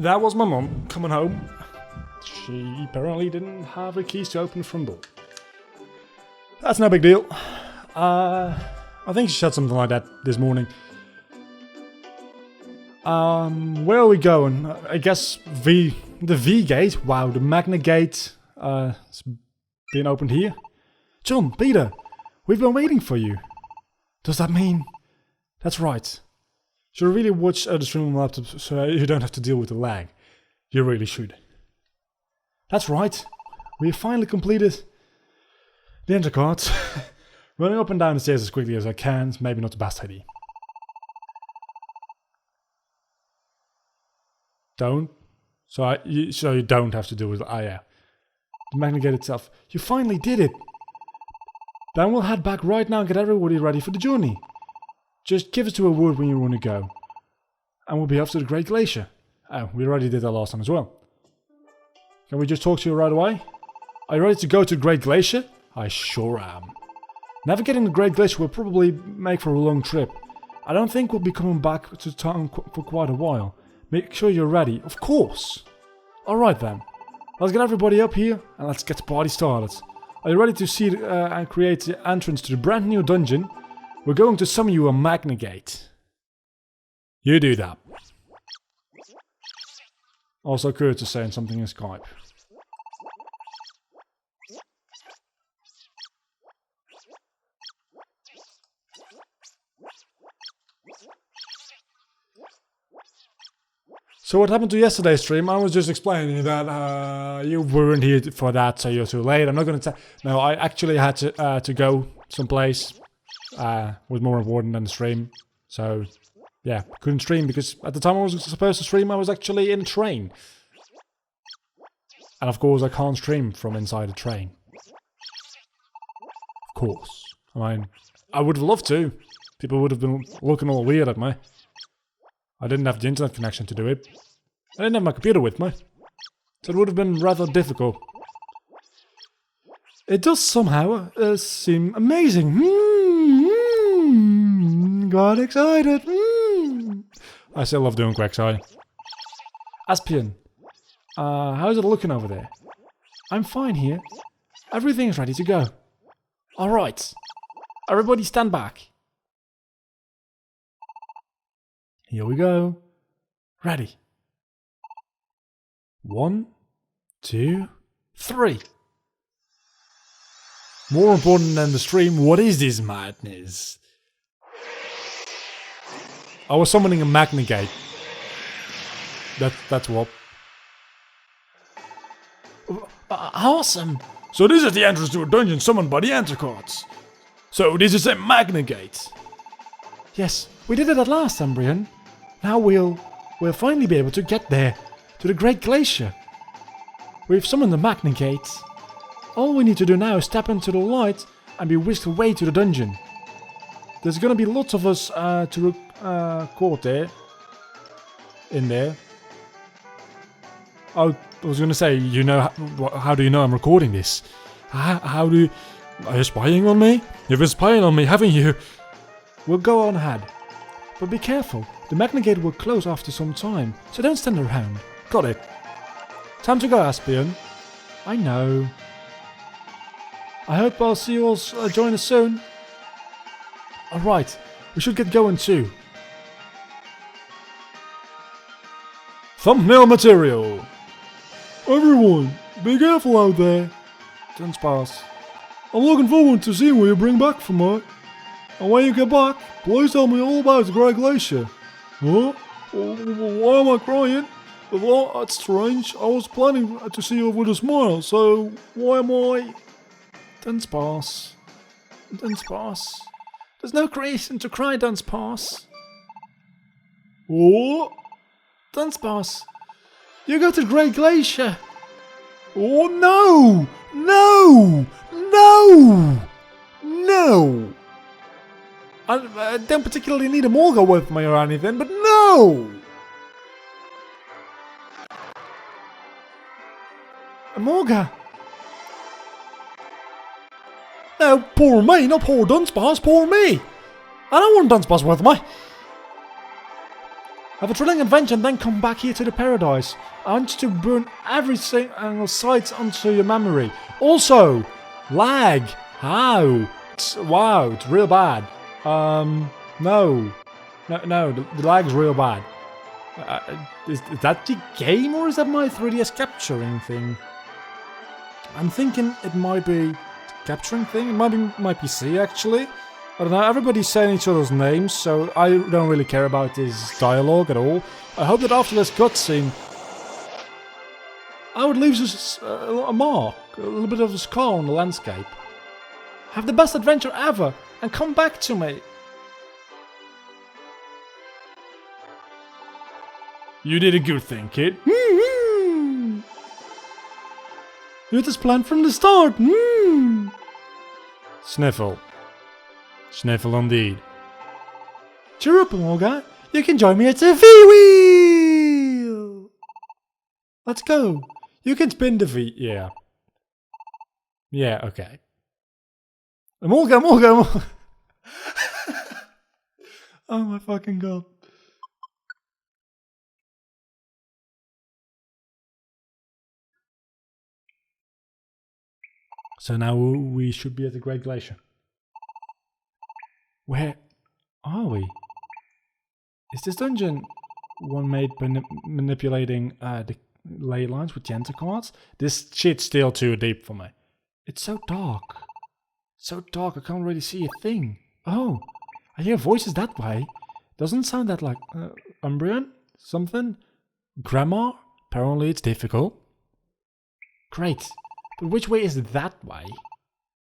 That was my mum coming home. She apparently didn't have the keys to open the front door. That's no big deal. I think she said something like that this morning. Where are we going? I guess the V gate. Wow, the Magnagate has been opened here. John, Peter, we've been waiting for you. Does that mean? That's right. Should I really watch the stream on my laptop so you don't have to deal with the lag? You really should. That's right. We have finally completed the enter cards. Running up and down the stairs as quickly as I can is maybe not the best idea. Don't. So you don't have to deal with it. Ah, yeah. The Magnagate itself. You finally did it. Then we'll head back right now and get everybody ready for the journey. Just give us a word when you want to go. And we'll be off to the Great Glacier. Oh, we already did that last time as well. Can we just talk to you right away? Are you ready to go to the Great Glacier? I sure am. Navigating the Great Glacier will probably make for a long trip. I don't think we'll be coming back to town for quite a while. Make sure you're ready. Of course. Alright then. Let's get everybody up here and let's get the party started. Are you ready to see and create the entrance to the brand new dungeon? We're going to summon you a Magnagate. You do that. Also Kurt is saying something in Skype. So what happened to yesterday's stream? I was just explaining that you weren't here for that, so you're too late. I'm not going to no, I actually had to go someplace. Was more important than the stream. So, yeah, couldn't stream because at the time I was supposed to stream, I was actually in a train. And of course I can't stream from inside a train. Of course. I mean, I would have loved to. People would have been looking all weird at me. I didn't have the internet connection to do it. I didn't have my computer with me. So it would have been rather difficult. It does somehow seem amazing. Got excited. I still love doing Quackside. Aspian, how's it looking over there? I'm fine here. Everything's ready to go. Alright. Everybody stand back. Here we go. Ready. 1, 2, 3. More important than the stream, what is this madness? I was summoning a Magnagate. That's what. Awesome! So this is the entrance to a dungeon summoned by the enter cards. So this is a Magnagate. Yes, we did it at last, Umbrian. Now we'll finally be able to get there, to the Great Glacier. We've summoned the Magnagate. All we need to do now is step into the light and be whisked away to the dungeon. There's gonna be lots of us to record there. In there. I was gonna say, you know, how do you know I'm recording this? How do you... Are you spying on me? You've been spying on me, haven't you? We'll go on ahead. But be careful, the Magnagate will close after some time, so don't stand around. Got it. Time to go, Aspian. I know. I hope I'll see you all join us soon. Alright, we should get going too. Thumbnail material! Everyone, be careful out there. Don't pass. I'm looking forward to seeing what you bring back for me. And when you get back, please tell me all about the Great Glacier. Huh? Why am I crying? Well, that's strange. I was planning to see you with a smile, so why am I... Don't pass. Don't pass. There's no reason to cry, don't pass. What? Don't pass. You go to the Great Glacier. Oh no! No! No! No! I don't particularly need a Morga with me or anything, but no! A Morga? No, poor me, not poor Dunsparce, poor me! I don't want Dunsparce with me! Have a thrilling adventure and then come back here to the paradise. I want you to burn every single site onto your memory. Also, lag. How? Wow, it's real bad. No, the lag's real bad. Is that the game or is that my 3DS capturing thing? I'm thinking it might be capturing thing. It might be my PC actually. I don't know, everybody's saying each other's names, so I don't really care about this dialogue at all. I hope that after this cutscene, I would leave a mark, a little bit of a scar on the landscape. Have the best adventure ever, and come back to me. You did a good thing, kid. You had this plan from the start. Sniffle. Sniffle indeed. Cheer up, Morgan. You can join me at the V-Wheel. Let's go. You can spin the V. Yeah. Yeah, okay. Morgan. Oh my fucking god. So now we should be at the Great Glacier. Where are we? Is this dungeon one made by manipulating the ley lines with Yenta cards? This shit's still too deep for me. It's so dark. So dark I can't really see a thing. Oh, I hear voices that way. Doesn't sound that like Umbrian? Something? Grammar? Apparently it's difficult. Great. But which way is that way?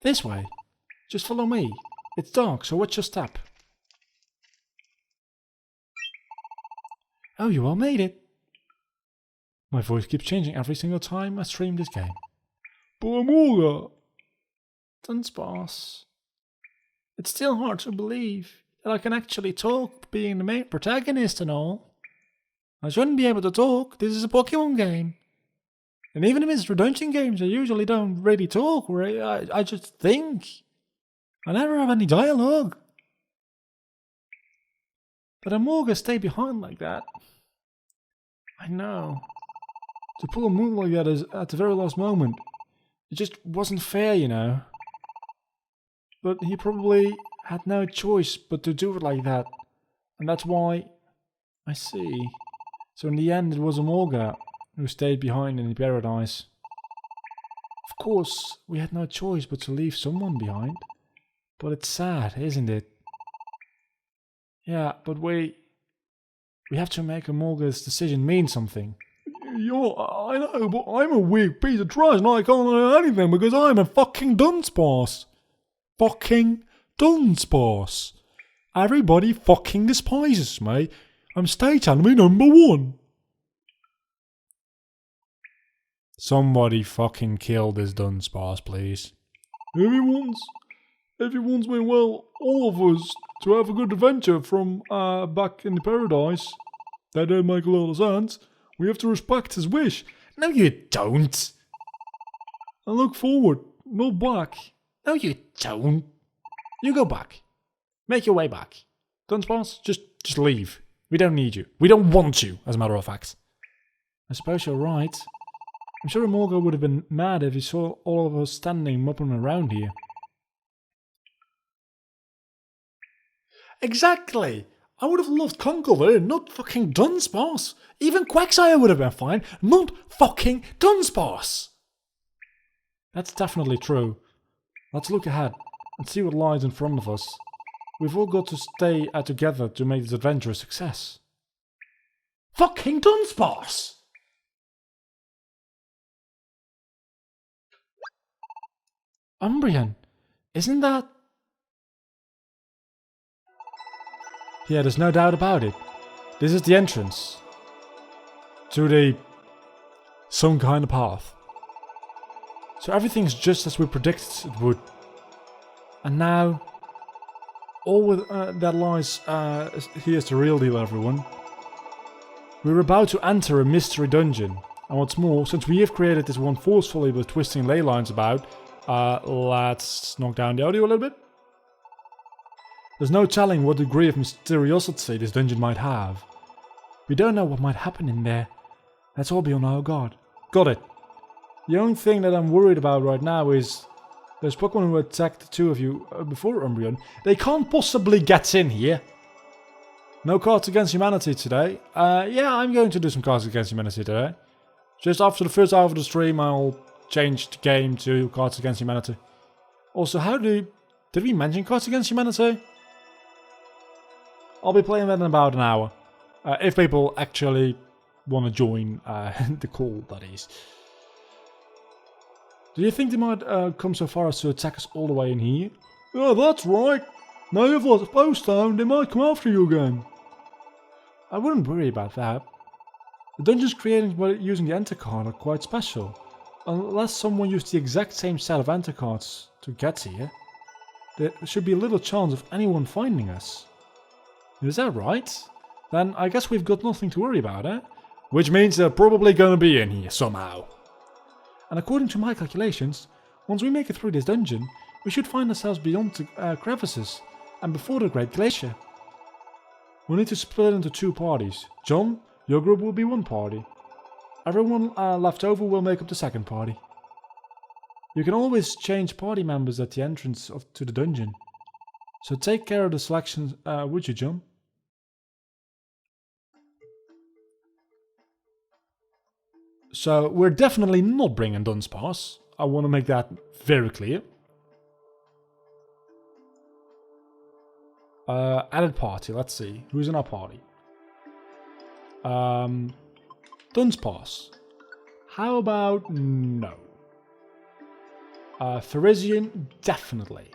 This way. Just follow me. It's dark, so what's your step? Oh, you all made it. My voice keeps changing every single time I stream this game. Bulamuga! Dunsparce. It's still hard to believe that I can actually talk, being the main protagonist and all. I shouldn't be able to talk, this is a Pokemon game. And even in Mr. Dungeon games, I usually don't really talk, I just think. I never have any dialogue. But Amorga stay behind like that. I know. To pull a move like that is at the very last moment. It just wasn't fair, you know. But he probably had no choice but to do it like that. And that's why... I see. So in the end it was Amorga who stayed behind in the paradise. Of course, we had no choice but to leave someone behind. But it's sad, isn't it? Yeah, but we have to make Amorga's decision mean something. Yeah, I know, but I'm a weak piece of trash and I can't do anything because I'm a fucking Dunsparce. Fucking Dunsparce. Everybody fucking despises me. I'm stage enemy number 1. Somebody fucking kill this Dunsparce, please. If he wants me, well, all of us, to have a good adventure from back in the paradise, that don't make a lot of sense. We have to respect his wish. No, you don't. And look forward, not back. No, you don't. You go back. Make your way back. Dunsparce, just leave. We don't need you. We don't want you, as a matter of fact. I suppose you're right. I'm sure Amorga would have been mad if he saw all of us standing mopping around here. Exactly! I would have loved Conkeldurr, not fucking Dunsparce. Even Quagsire would have been fine, not fucking Dunsparce. That's definitely true. Let's look ahead and see what lies in front of us. We've all got to stay together to make this adventure a success. Fucking Dunsparce! Umbrian, isn't that... Yeah, there's no doubt about it. This is the entrance to some kind of path. So everything's just as we predicted it would. And now, all that lies, here's the real deal, everyone. We're about to enter a mystery dungeon. And what's more, since we have created this one forcefully with twisting ley lines about, let's knock down the audio a little bit. There's no telling what degree of mysteriosity this dungeon might have. We don't know what might happen in there. Let's all be on our guard. Got it. The only thing that I'm worried about right now is those Pokemon who attacked the two of you before Umbreon. They can't possibly get in here. No Cards Against Humanity today. Yeah, I'm going to do some Cards Against Humanity today. Just after the first half of the stream, I'll change the game to Cards Against Humanity. Also, did we mention Cards Against Humanity? I'll be playing that in about an hour. If people actually want to join the call, that is. Do you think they might come so far as to attack us all the way in here? Yeah, that's right. Now you've lost a post down, they might come after you again. I wouldn't worry about that. The dungeons created by using the enter card are quite special. Unless someone used the exact same set of enter cards to get here, there should be little chance of anyone finding us. Is that right? Then I guess we've got nothing to worry about, eh? Which means they're probably gonna be in here somehow. And according to my calculations, once we make it through this dungeon, we should find ourselves beyond the crevices and before the Great Glacier. We need to split into two parties. John, your group will be one party. Everyone left over will make up the second party. You can always change party members at the entrance to the dungeon. So take care of the selection, would you, John? So we're definitely not bringing Dunsparce. I want to make that very clear. Added party, let's see. Who's in our party? Dunsparce. How about no? Therizian, definitely.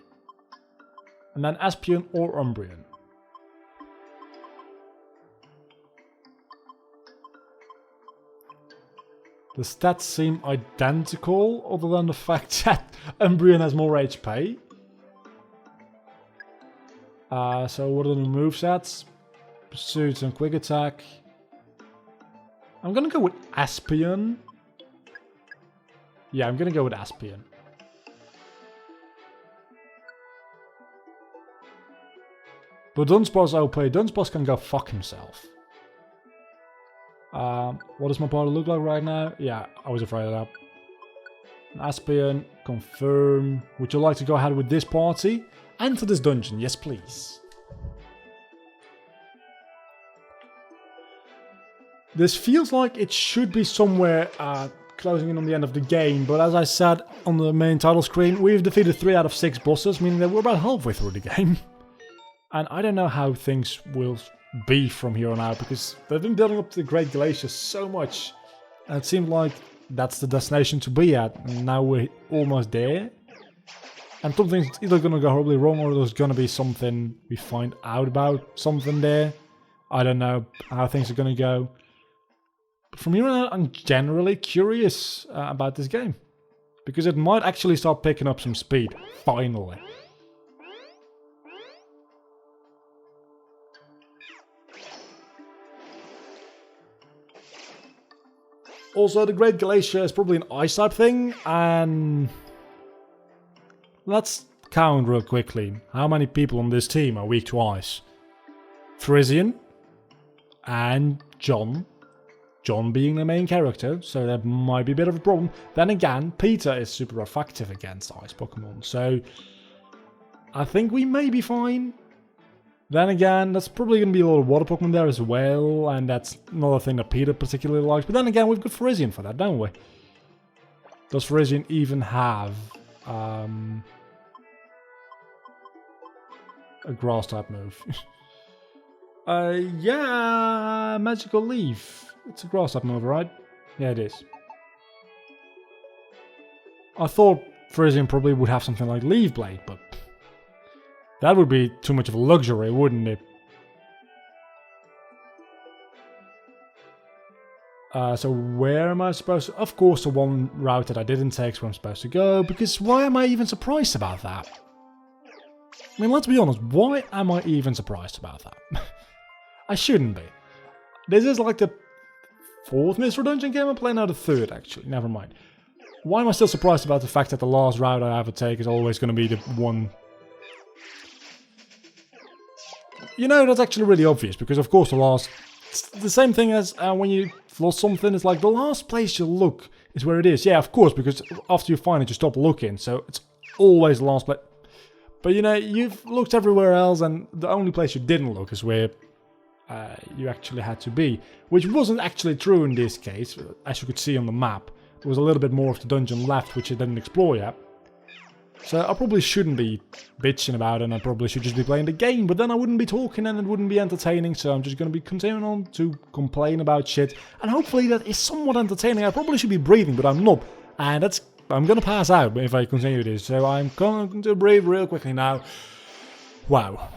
And then Espion or Umbreon. The stats seem identical, other than the fact that Umbreon has more HP. So what are the movesets? Pursuit and Quick Attack. I'm gonna go with Espion. Yeah, I'm gonna go with Espion. But Dunsparce OP. Dunsparce can go fuck himself. What does my party look like right now? Yeah, I was afraid of that. Espion, confirm. Would you like to go ahead with this party? Enter this dungeon, yes please. This feels like it should be somewhere closing in on the end of the game, but as I said on the main title screen, we've defeated 3 out of 6 bosses, meaning that we're about halfway through the game. And I don't know how things will be from here on out, because they've been building up the Great Glacier so much, and it seemed like that's the destination to be at, and now we're almost there. And something's either gonna go horribly wrong, or there's gonna be something we find out about something there. I don't know how things are gonna go. But from here on out, I'm generally curious about this game, because it might actually start picking up some speed, finally. Also, the Great Glacier is probably an ice-type thing, and let's count real quickly. How many people on this team are weak to ice? Therizian and John. John being the main character, so that might be a bit of a problem. Then again, Peter is super effective against ice Pokemon, so I think we may be fine. Then again, that's probably going to be a lot of water Pokemon there as well, and that's another thing that Peter particularly likes. But then again, we've got Therizian for that, don't we? Does Therizian even have a grass-type move? Yeah, Magical Leaf. It's a grass-type move, right? Yeah, it is. I thought Therizian probably would have something like Leaf Blade, but that would be too much of a luxury, wouldn't it? So where am I supposed to... Of course, the one route that I didn't take is where I'm supposed to go, because why am I even surprised about that? I mean, let's be honest, why am I even surprised about that? I shouldn't be. This is like the 4th Mystery Dungeon game I'm playing, now the 3rd, actually. Never mind. Why am I still surprised about the fact that the last route I ever take is always going to be the one... You know, that's actually really obvious, because of course the last it's the same thing as when you lost something. It's like the last place you look is where it is. Yeah, of course, because after you find it, you stop looking. So it's always the last place. But you know, you've looked everywhere else, and the only place you didn't look is where you actually had to be. Which wasn't actually true in this case, as you could see on the map. There was a little bit more of the dungeon left, which I didn't explore yet. So I probably shouldn't be bitching about it, and I probably should just be playing the game, but then I wouldn't be talking and it wouldn't be entertaining, so I'm just going to be continuing on to complain about shit, and hopefully that is somewhat entertaining. I probably should be breathing, but I'm not, and I'm going to pass out if I continue this, so I'm going to breathe real quickly now. Wow.